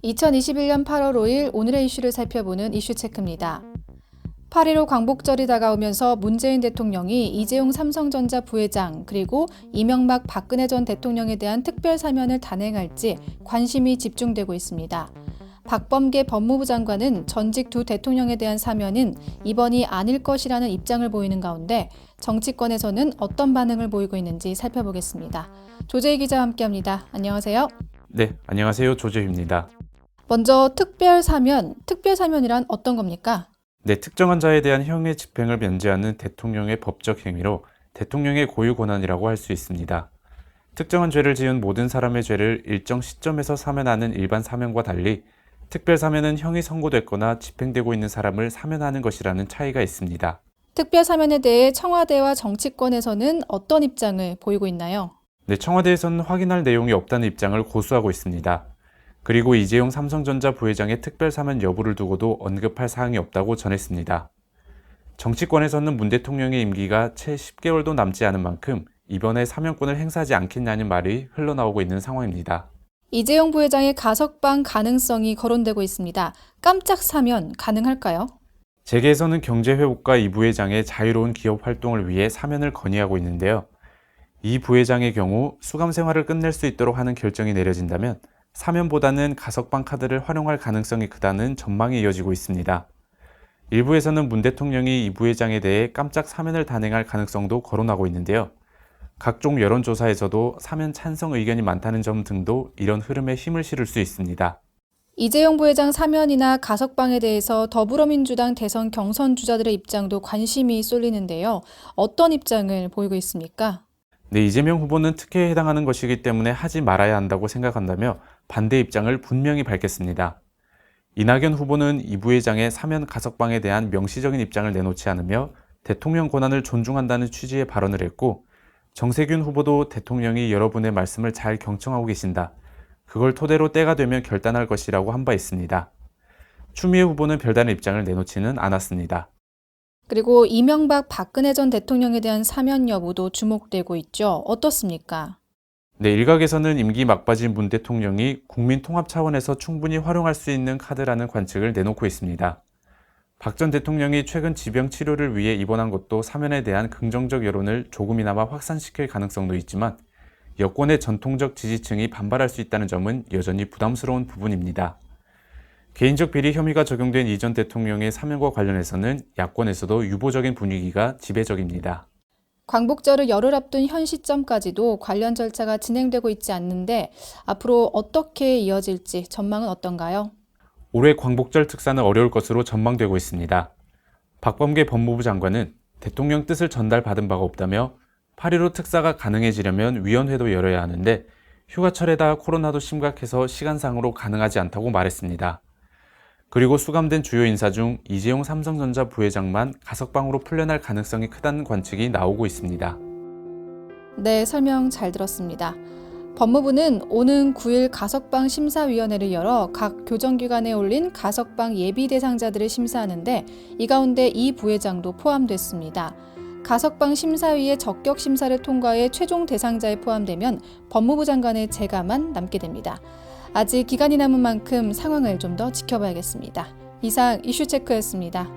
2021년 8월 5일 오늘의 이슈를 살펴보는 이슈체크입니다. 8.15 광복절이 다가오면서 문재인 대통령이 이재용 삼성전자 부회장 그리고 이명박 박근혜 전 대통령에 대한 특별 사면을 단행할지 관심이 집중되고 있습니다. 박범계 법무부 장관은 전직 두 대통령에 대한 사면은 이번이 아닐 것이라는 입장을 보이는 가운데 정치권에서는 어떤 반응을 보이고 있는지 살펴보겠습니다. 조재희 기자와 함께합니다. 안녕하세요. 네, 안녕하세요. 조재희입니다. 먼저 특별사면이란 어떤 겁니까? 네, 특정한 자에 대한 형의 집행을 면제하는 대통령의 법적 행위로 대통령의 고유 권한이라고 할 수 있습니다. 특정한 죄를 지은 모든 사람의 죄를 일정 시점에서 사면하는 일반 사면과 달리 특별사면은 형이 선고됐거나 집행되고 있는 사람을 사면하는 것이라는 차이가 있습니다. 특별사면에 대해 청와대와 정치권에서는 어떤 입장을 보이고 있나요? 네, 청와대에서는 확인할 내용이 없다는 입장을 고수하고 있습니다. 그리고 이재용 삼성전자 부회장의 특별사면 여부를 두고도 언급할 사항이 없다고 전했습니다. 정치권에서는 문 대통령의 임기가 채 10개월도 남지 않은 만큼 이번에 사면권을 행사하지 않겠냐는 말이 흘러나오고 있는 상황입니다. 이재용 부회장의 가석방 가능성이 거론되고 있습니다. 깜짝 사면 가능할까요? 재계에서는 경제회복과 이 부회장의 자유로운 기업 활동을 위해 사면을 건의하고 있는데요. 이 부회장의 경우 수감 생활을 끝낼 수 있도록 하는 결정이 내려진다면 사면보다는 가석방 카드를 활용할 가능성이 크다는 전망이 이어지고 있습니다. 일부에서는 문 대통령이 이 부회장에 대해 깜짝 사면을 단행할 가능성도 거론하고 있는데요. 각종 여론조사에서도 사면 찬성 의견이 많다는 점 등도 이런 흐름에 힘을 실을 수 있습니다. 이재용 부회장 사면이나 가석방에 대해서 더불어민주당 대선 경선 주자들의 입장도 관심이 쏠리는데요. 어떤 입장을 보이고 있습니까? 네, 이재명 후보는 특혜에 해당하는 것이기 때문에 하지 말아야 한다고 생각한다며 반대 입장을 분명히 밝혔습니다. 이낙연 후보는 이 부회장의 사면 가석방에 대한 명시적인 입장을 내놓지 않으며 대통령 권한을 존중한다는 취지의 발언을 했고, 정세균 후보도 대통령이 여러분의 말씀을 잘 경청하고 계신다. 그걸 토대로 때가 되면 결단할 것이라고 한 바 있습니다. 추미애 후보는 별다른 입장을 내놓지는 않았습니다. 그리고 이명박 박근혜 전 대통령에 대한 사면 여부도 주목되고 있죠. 어떻습니까? 네, 일각에서는 임기 막바진 문 대통령이 국민 통합 차원에서 충분히 활용할 수 있는 카드라는 관측을 내놓고 있습니다. 박 전 대통령이 최근 지병 치료를 위해 입원한 것도 사면에 대한 긍정적 여론을 조금이나마 확산시킬 가능성도 있지만 여권의 전통적 지지층이 반발할 수 있다는 점은 여전히 부담스러운 부분입니다. 개인적 비리 혐의가 적용된 이 전 대통령의 사면과 관련해서는 야권에서도 유보적인 분위기가 지배적입니다. 광복절을 열흘 앞둔 현 시점까지도 관련 절차가 진행되고 있지 않는데 앞으로 어떻게 이어질지 전망은 어떤가요? 올해 광복절 특사는 어려울 것으로 전망되고 있습니다. 박범계 법무부 장관은 대통령 뜻을 전달받은 바가 없다며 8.15 특사가 가능해지려면 위원회도 열어야 하는데 휴가철에다 코로나도 심각해서 시간상으로 가능하지 않다고 말했습니다. 그리고 수감된 주요 인사 중 이재용 삼성전자 부회장만 가석방으로 풀려날 가능성이 크다는 관측이 나오고 있습니다. 네, 설명 잘 들었습니다. 법무부는 오는 9일 가석방 심사위원회를 열어 각 교정기관에 올린 가석방 예비 대상자들을 심사하는데 이 가운데 이 부회장도 포함됐습니다. 가석방 심사위의 적격 심사를 통과해 최종 대상자에 포함되면 법무부 장관의 재가만 남게 됩니다. 아직 기간이 남은 만큼 상황을 좀 더 지켜봐야겠습니다. 이상 이슈체크였습니다.